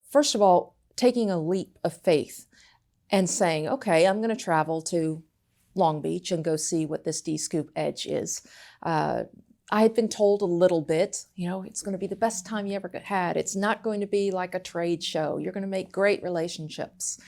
first of all, taking a leap of faith and saying, okay, I'm going to travel to Long Beach and go see what this D-Scoop Edge is. I had been told a little bit, it's going to be the best time you ever had. It's not going to be like a trade show. You're going to make great relationships.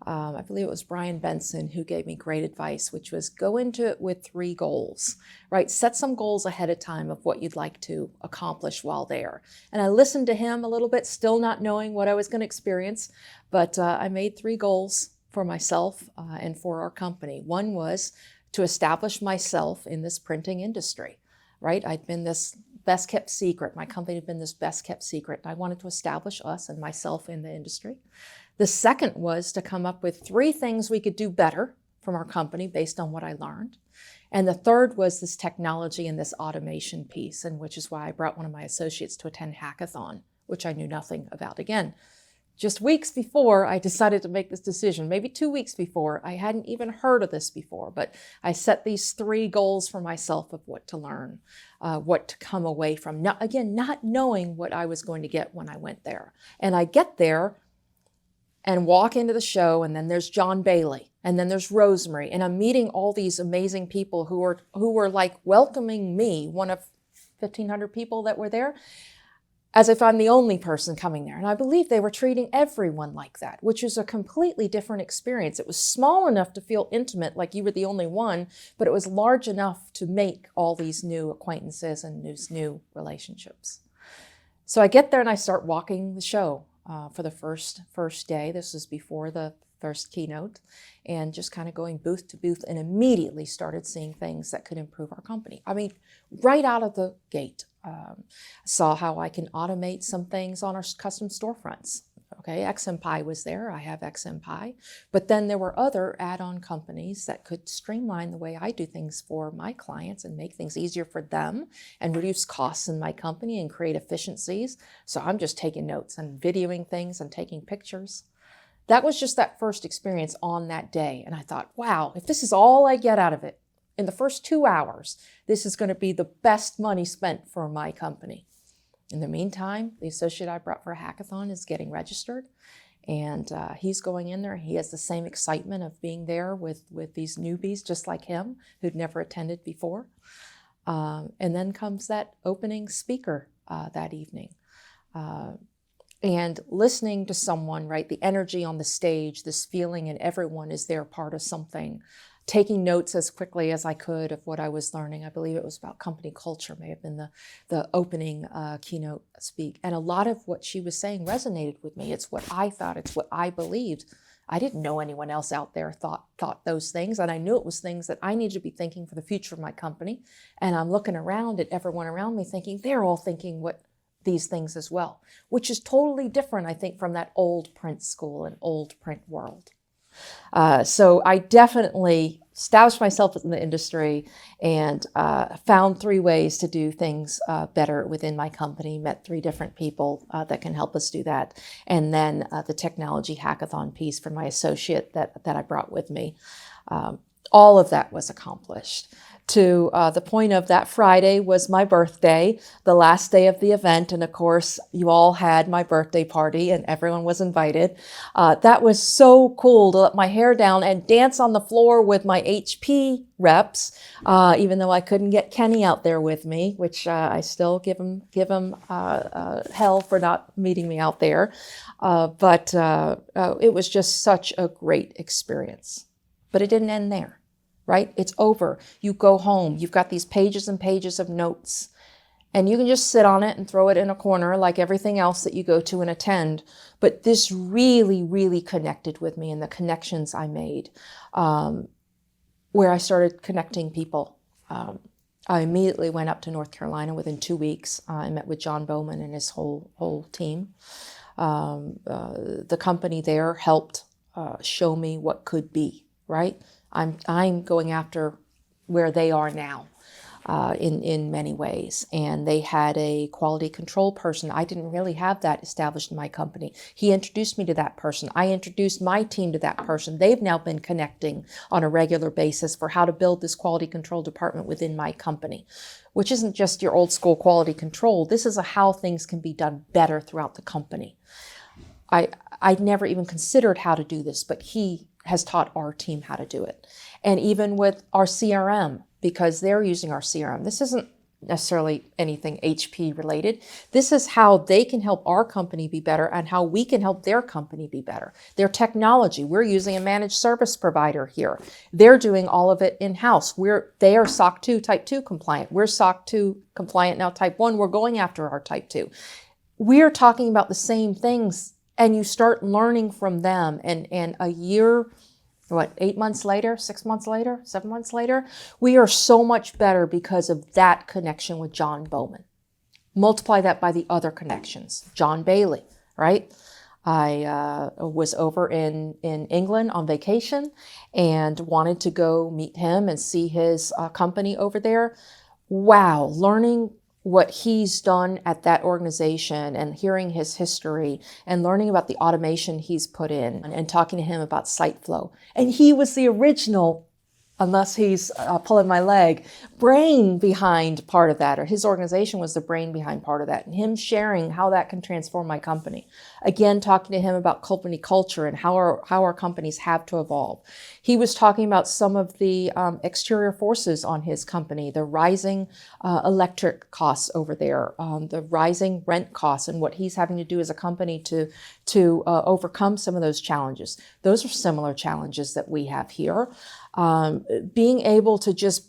I believe it was Brian Benson who gave me great advice, which was go into it with 3 goals, right? Set some goals ahead of time of what you'd like to accomplish while there. And I listened to him a little bit, still not knowing what I was going to experience, but I made 3 goals for myself and for our company. One was to establish myself in this printing industry, right? I'd been this best kept secret. My company had been this best kept secret. And I wanted to establish us and myself in the industry. The second was to come up with 3 things we could do better from our company based on what I learned. And the third was this technology and this automation piece, and which is why I brought one of my associates to attend hackathon, which I knew nothing about. Again, just weeks before I decided to make this decision, maybe 2 weeks before, I hadn't even heard of this before, but I set these 3 goals for myself of what to learn, what to come away from. Not knowing what I was going to get when I went there. And I get there and walk into the show, and then there's John Bailey, and then there's Rosemary, and I'm meeting all these amazing people who were like welcoming me, one of 1,500 people that were there, as if I'm the only person coming there. And I believe they were treating everyone like that, which is a completely different experience. It was small enough to feel intimate, like you were the only one, but it was large enough to make all these new acquaintances and these new relationships. So I get there and I start walking the show for the first day. This was before the first keynote, and just kind of going booth to booth, and immediately started seeing things that could improve our company. I mean, right out of the gate. Saw how I can automate some things on our custom storefronts. Okay, XMPie was there. I have XMPie. But then there were other add-on companies that could streamline the way I do things for my clients and make things easier for them and reduce costs in my company and create efficiencies. So I'm just taking notes and videoing things and taking pictures. That was just that first experience on that day. And I thought, wow, if this is all I get out of it, in the first 2 hours, this is going to be the best money spent for my company. In the meantime, the associate I brought for a hackathon is getting registered, and he's going in there. He has the same excitement of being there with these newbies just like him who'd never attended before. And then comes that opening speaker that evening. And listening to someone, right, the energy on the stage, this feeling, and everyone is there part of something. Taking notes as quickly as I could of what I was learning. I believe it was about company culture, may have been the opening keynote speak. And a lot of what she was saying resonated with me. It's what I thought, it's what I believed. I didn't know anyone else out there thought those things, and I knew it was things that I needed to be thinking for the future of my company. And I'm looking around at everyone around me thinking they're all thinking what these things as well, which is totally different, I think, from that old print school and old print world. So I definitely established myself in the industry and found 3 ways to do things better within my company, met 3 different people that can help us do that. And then the technology hackathon piece for my associate that I brought with me. All of that was accomplished. To the point of that Friday was my birthday, the last day of the event. And of course, you all had my birthday party and everyone was invited. That was so cool to let my hair down and dance on the floor with my HP reps, even though I couldn't get Kenny out there with me, which I still give him hell for not meeting me out there. But it was just such a great experience. But it didn't end there. Right? It's over. You go home. You've got these pages and pages of notes, and you can just sit on it and throw it in a corner like everything else that you go to and attend. But this really, really connected with me, and the connections I made, where I started connecting people. I immediately went up to North Carolina within 2 weeks. I met with John Bowman and his whole team. The company there helped show me what could be, right? I'm going after where they are now in many ways. And they had a quality control person. I didn't really have that established in my company. He introduced me to that person. I introduced my team to that person. They've now been connecting on a regular basis for how to build this quality control department within my company, which isn't just your old school quality control. This is how things can be done better throughout the company. I'd never even considered how to do this, but he has taught our team how to do it. And even with our CRM, because they're using our CRM, this isn't necessarily anything HP related. This is how they can help our company be better and how we can help their company be better. Their technology, we're using a managed service provider here. They're doing all of it in-house. They are SOC 2 Type 2 compliant. We're SOC 2 compliant now Type 1. We're going after our Type 2. We're talking about the same things, and you start learning from them. And a year, 8 months later, 6 months later, 7 months later, we are so much better because of that connection with John Bowman. Multiply that by the other connections. John Bailey, right? I was over in England on vacation and wanted to go meet him and see his company over there. Wow, learning what he's done at that organization and hearing his history and learning about the automation he's put in and talking to him about site flow. And he was the original, unless he's pulling my leg, brain behind part of that, or his organization was the brain behind part of that, and him sharing how that can transform my company. Again, talking to him about company culture and how our companies have to evolve. He was talking about some of the exterior forces on his company, the rising electric costs over there, the rising rent costs, and what he's having to do as a company to overcome some of those challenges. Those are similar challenges that we have here. Being able to just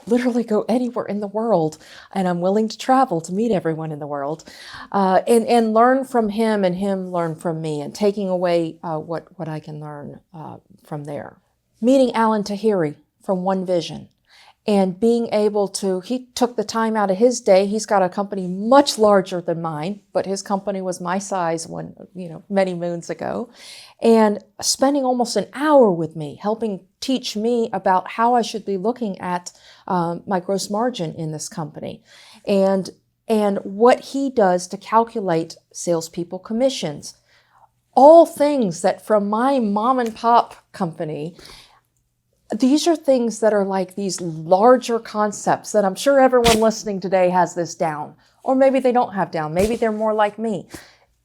literally go anywhere in the world, and I'm willing to travel to meet everyone in the world, and learn from him and him learn from me, and taking away what I can learn from there. Meeting Alan Tahiri from One Vision, and being able to, he took the time out of his day. He's got a company much larger than mine, but his company was my size many moons ago, and spending almost an hour with me, helping teach me about how I should be looking at my gross margin in this company, and what he does to calculate salespeople commissions. All things that from my mom and pop company, these are things that are like these larger concepts that I'm sure everyone listening today has this down, or maybe they don't have down. Maybe they're more like me.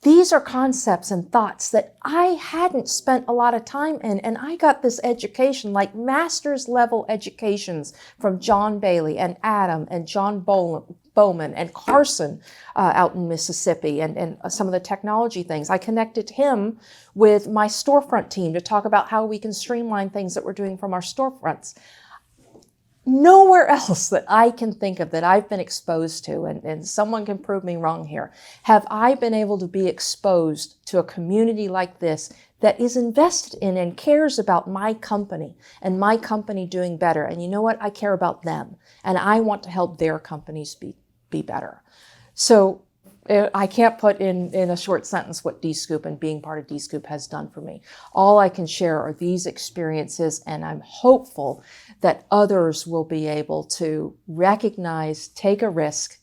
These are concepts and thoughts that I hadn't spent a lot of time in, and I got this education, like master's level educations from John Bailey and Adam and John Bowman and Carson out in Mississippi, and some of the technology things. I connected him with my storefront team to talk about how we can streamline things that we're doing from our storefronts. Nowhere else that I can think of that I've been exposed to, and someone can prove me wrong here, have I been able to be exposed to a community like this that is invested in and cares about my company and my company doing better. And you know what? I care about them, and I want to help their companies be better. So I can't put in a short sentence what D-Scoop and being part of D-Scoop has done for me. All I can share are these experiences, and I'm hopeful that others will be able to recognize, take a risk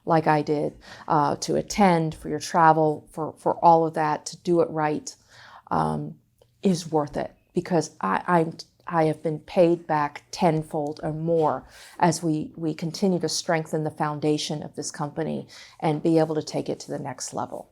like I did, to attend, for your travel, for all of that, to do it right, is worth it, because I have been paid back tenfold or more as we continue to strengthen the foundation of this company and be able to take it to the next level.